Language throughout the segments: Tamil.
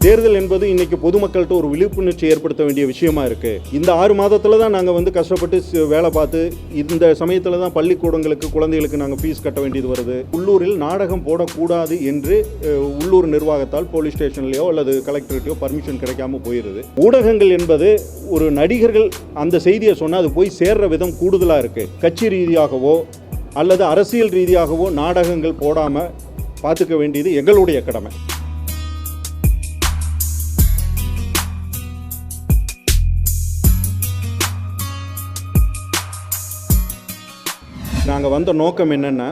தேர்தல் என்பது இன்னைக்கு பொதுமக்கள்கிட்ட ஒரு விழிப்புணர்ச்சி ஏற்படுத்த வேண்டிய விஷயமா இருக்கு. இந்த 6 மாதத்துல தான் நாங்க கஷ்டப்பட்டு வேலை பார்த்து இந்த சமயத்துல தான் பள்ளிக்கூடங்களுக்கு குழந்தைகளுக்கு நாங்க ஃபீஸ் கட்ட வேண்டியது வருது. உள்ளூரில் நாடகம் போடக்கூடாது என்று உள்ளூர் நிர்வாகத்தால் போலீஸ் ஸ்டேஷன்லயோ அல்லது கலெக்டரேட்டையோ பர்மிஷன் கிடைக்காம போயிருது. ஊடகங்கள் என்பது ஒரு நடிகர்கள் அந்த செய்தியை சொன்னா அது போய் சேர்ற விதம் கூடுதலா இருக்கு. கட்சி ரீதியாகவோ அல்லது அரசியல் ரீதியாகவோ நாடகங்கள் போடாம பார்த்துக்க வேண்டியது எங்களுடைய கடமை. நாங்கள் வந்த நோக்கம் என்னென்னா,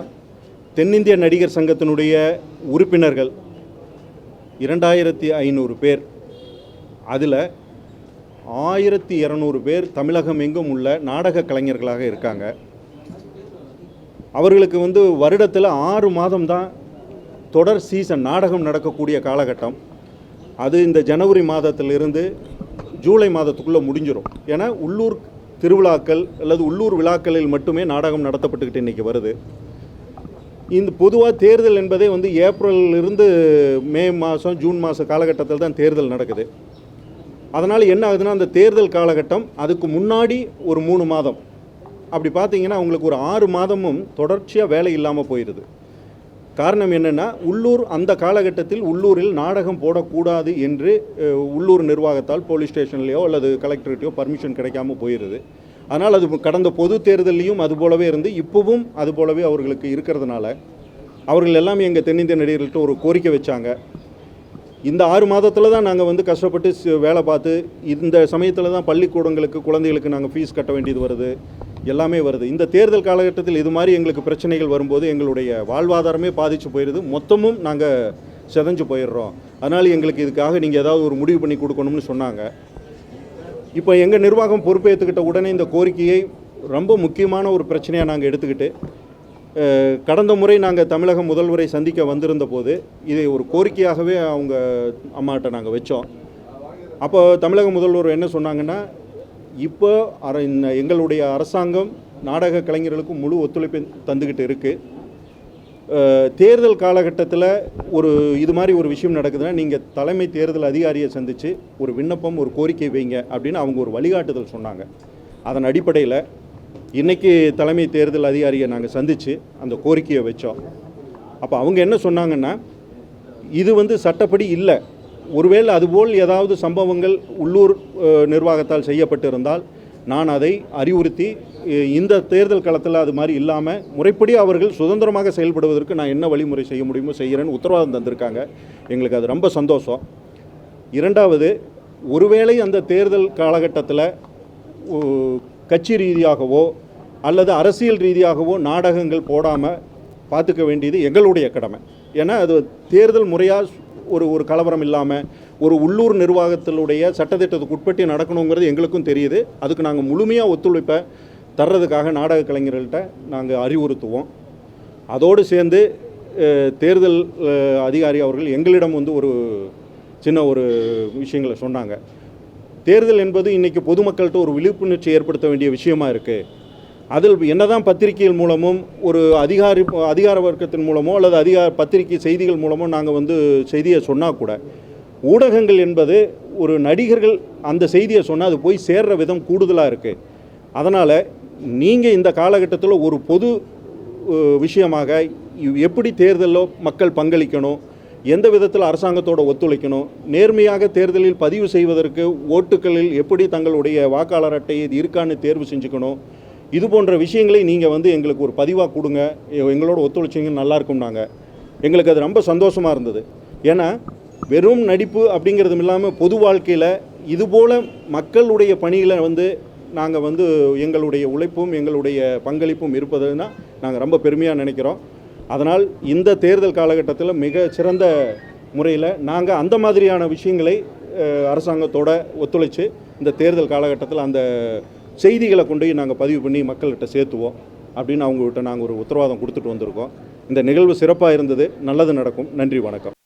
தென்னிந்திய நடிகர் சங்கத்தினுடைய உறுப்பினர்கள் 2500 பேர், அதில் 1200 பேர் தமிழகம் எங்கும் உள்ள நாடக கலைஞர்களாக இருக்காங்க. அவர்களுக்கு வருடத்தில் 6 மாதம் தான் தொடர் சீசன் நாடகம் நடக்கக்கூடிய காலகட்டம். அது இந்த ஜனவரி மாதத்திலிருந்து ஜூலை மாதத்துக்குள்ளே முடிஞ்சிடும். ஏன்னா உள்ளூர் திருவிழாக்கள் அல்லது உள்ளூர் விழாக்களில் மட்டுமே நாடகம் நடத்தப்பட்டுக்கிட்டு இன்றைக்கி வருது. இந்த பொதுவாக தேர்தல் என்பதே ஏப்ரலிலிருந்து மே மாதம் ஜூன் மாத காலகட்டத்தில் தான் தேர்தல் நடக்குது. அதனால் என்ன ஆகுதுன்னா, அந்த தேர்தல் காலகட்டம் அதுக்கு முன்னாடி ஒரு 3 மாதம் அப்படி பார்த்தீங்கன்னா அவங்களுக்கு ஒரு 6 மாதமும் தொடர்ச்சியாக வேலை இல்லாமல் போயிடுது. காரணம் என்னென்னா, அந்த காலகட்டத்தில் உள்ளூரில் நாடகம் போடக்கூடாது என்று உள்ளூர் நிர்வாகத்தால் போலீஸ் ஸ்டேஷன்லேயோ அல்லது கலெக்டரேட்டையோ பர்மிஷன் கிடைக்காம போயிடுது. அதனால் அது கடந்த பொது தேர்தலையும் அது போலவே இருந்து இப்போவும் அது போலவே அவர்களுக்கு இருக்கிறதுனால அவர்கள் எல்லாமே எங்கள் தென்னிந்திய நடிகர்கள்ட்ட ஒரு கோரிக்கை வச்சாங்க. இந்த 6 மாதத்தில் தான் நாங்கள் கஷ்டப்பட்டு வேலை பார்த்து இந்த சமயத்தில் தான் பள்ளிக்கூடங்களுக்கு குழந்தைகளுக்கு நாங்கள் ஃபீஸ் கட்ட வேண்டியது வருது, எல்லாமே வருது. இந்த தேர்தல் காலகட்டத்தில் இது மாதிரி எங்களுக்கு பிரச்சனைகள் வரும்போது எங்களுடைய வாழ்வாதாரமே பாதித்து போயிடுது. மொத்தமும் நாங்கள் செதஞ்சு போயிடுறோம். அதனால் எங்களுக்கு இதுக்காக நீங்கள் ஏதாவது ஒரு முடிவு பண்ணி கொடுக்கணும்னு சொன்னாங்க. இப்போ எங்கள் நிர்வாகம் பொறுப்பேற்றுக்கிட்ட உடனே இந்த கோரிக்கையை ரொம்ப முக்கியமான ஒரு பிரச்சனையாக நாங்கள் எடுத்துக்கிட்டு, கடந்த முறை நாங்கள் தமிழக முதல்வரை சந்திக்க வந்திருந்த போது இதை ஒரு கோரிக்கையாகவே அவங்க அம்மாட்ட நாங்கள் வச்சோம். அப்போ தமிழக முதல்வர் என்ன சொன்னாங்கன்னா, இப்போ எங்களுடைய அரசாங்கம் நாடக கலைஞர்களுக்கு முழு ஒத்துழைப்பு தந்துக்கிட்டு இருக்குது. தேர்தல் காலகட்டத்தில் இது மாதிரி ஒரு விஷயம் நடக்குதுன்னா நீங்கள் தலைமை தேர்தல் அதிகாரியை சந்தித்து ஒரு விண்ணப்பம் ஒரு கோரிக்கை வைங்க அப்படின்னு அவங்க ஒரு வழிகாட்டுதல் சொன்னாங்க. அதன் அடிப்படையில் இன்றைக்கி தலைமை தேர்தல் அதிகாரியை நாங்கள் சந்தித்து அந்த கோரிக்கையை வச்சோம். அப்போ அவங்க என்ன சொன்னாங்கன்னா, இது சட்டப்படி இல்லை, ஒருவேளை அதுபோல் ஏதாவது சம்பவங்கள் உள்ளூர் நிர்வாகத்தால் செய்யப்பட்டிருந்தால் நான் அதை அறிவுறுத்தி இந்த தேர்தல் களத்தில் அது மாதிரி இல்லாமல் முறைப்படி அவர்கள் சுதந்திரமாக செயல்படுவதற்கு நான் என்ன வழிமுறை செய்ய முடியுமோ செய்கிறேன்னு உத்தரவாதம் தந்திருக்காங்க. எங்களுக்கு அது ரொம்ப சந்தோஷம். இரண்டாவது, ஒருவேளை அந்த தேர்தல் காலகட்டத்தில் கட்சி ரீதியாகவோ அல்லது அரசியல் ரீதியாகவோ நாடகங்கள் போடாமல் பார்த்துக்க வேண்டியது எங்களுடைய கடமை. ஏன்னா அது தேர்தல் முறையாக ஒரு கலவரம் இல்லாமல் ஒரு உள்ளூர் நிர்வாகத்தினுடைய சட்டத்திட்டத்துக்கு உட்பட்டு நடக்கணுங்கிறது எங்களுக்கும் தெரியுது. அதுக்கு நாங்கள் முழுமையாக ஒத்துழைப்பை தர்றதுக்காக நாடக கலைஞர்கள்ட்ட நாங்கள் அறிவுறுத்துவோம். அதோடு சேர்ந்து தேர்தல் அதிகாரி அவர்கள் எங்களிடம் ஒரு சின்ன ஒரு விஷயங்களை சொன்னாங்க. தேர்தல் என்பது இன்றைக்கி பொதுமக்கள்கிட்ட ஒரு விழிப்புணர்ச்சி ஏற்படுத்த வேண்டிய விஷயமா இருக்குது. அதில் என்னதான் பத்திரிகைகள் மூலமும் ஒரு அதிகார வர்க்கத்தின் மூலமோ அல்லது பத்திரிகை செய்திகள் மூலமோ நாங்கள் செய்தியை சொன்னால் கூட, ஊடகங்கள் என்பது ஒரு நடிகர்கள் அந்த செய்தியை சொன்னால் அது போய் சேர்ற விதம் கூடுதலாக இருக்குது. அதனால் நீங்கள் இந்த காலகட்டத்தில் ஒரு பொது விஷயமாக எப்படி தேர்தலில் மக்கள் பங்களிக்கணும், எந்த விதத்தில் அரசாங்கத்தோடு ஒத்துழைக்கணும், நேர்மையாக தேர்தலில் பதிவு செய்வதற்கு ஓட்டுக்களில் எப்படி தங்களுடைய வாக்காளர் அட்டையை இருக்கான்னு தேர்வு செஞ்சுக்கணும், இது போன்ற விஷயங்களை நீங்கள் எங்களுக்கு ஒரு பதிவாக கொடுங்க, எங்களோட ஒத்துழைச்சிங்க நல்லாயிருக்கும்னாங்க. எங்களுக்கு அது ரொம்ப சந்தோஷமாக இருந்தது. ஏன்னா வெறும் நடிப்பு அப்படிங்கிறதும் இல்லாமல் பொது வாழ்க்கையில் இதுபோல் மக்களுடைய பணியில் நாங்கள் எங்களுடைய உழைப்பும் எங்களுடைய பங்களிப்பும் இருப்பதுன்னா நாங்கள் ரொம்ப பெருமையாக நினைக்கிறோம். அதனால் இந்த தேர்தல் காலகட்டத்தில் மிக சிறந்த முறையில் நாங்கள் அந்த மாதிரியான விஷயங்களை அரசாங்கத்தோட ஒத்துழைச்சு இந்த தேர்தல் காலகட்டத்தில் அந்த செய்திகளை கொண்டு நாங்கள் பதிவு பண்ணி மக்கள்கிட்ட சேர்த்துவோம் அப்படின்னு அவங்ககிட்ட நாங்கள் ஒரு உத்தரவாதம் கொடுத்துட்டு வந்திருக்கோம். இந்த நிகழ்வு சிறப்பாக இருந்தது. நல்லது நடக்கும். நன்றி, வணக்கம்.